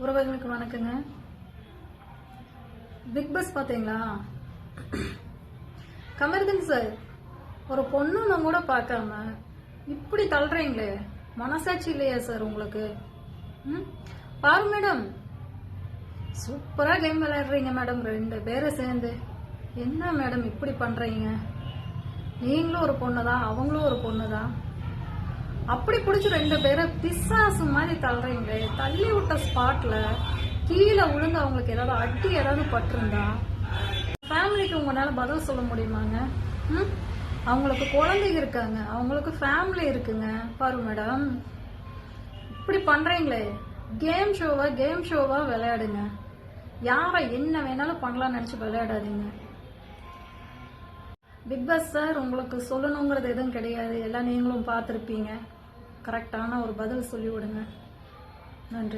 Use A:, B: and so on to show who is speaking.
A: உறவுகளுக்கு வணக்கங்க. Big pass பாத்தீங்களா? கமர்தன் சார் ஒரு பொண்ணுன்னு கூட பார்க்காம இப்படி தள்ளுறீங்களே, மனசாட்சி இல்லையா சார் உங்களுக்கு? பாரு மேடம், சூப்பரா கேம் விளையாடுறீங்க மேடம், 2 பேரும் சேர்ந்து. என்ன மேடம் இப்படி பண்றீங்க? நீங்களும் ஒரு பொண்ணுதான், அவங்களும் ஒரு பொண்ணுதான். அப்படி பிடிச்சி 2 பேரை பிசாசு மாதிரி தள்ளுறீங்களே. தள்ளி விட்ட ஸ்பாட்ல கீழே விழுந்து அவங்களுக்கு ஏதாவது அடி ஏதாவது பட்டிருந்தா ஃபேமிலிக்கு உங்களால பதில் சொல்ல முடியுமாங்க? அவங்களுக்கு குழந்தைங்க இருக்காங்க, அவங்களுக்கு ஃபேமிலி இருக்குங்க. பாரு மேடம், இப்படி பண்றீங்களே. கேம் ஷோவா விளையாடுங்க. யாரை என்ன வேணாலும் பண்ணலாம்னு நினைச்சு விளையாடாதீங்க. பிக் பாஸ் சார் உங்களுக்கு சொல்லணுங்கிறது எதுவும் கிடையாது, எல்லாம் நீங்களும் பார்த்துருப்பீங்க. கரெக்டான ஒரு பதில் சொல்லி விடுங்க. நன்றி.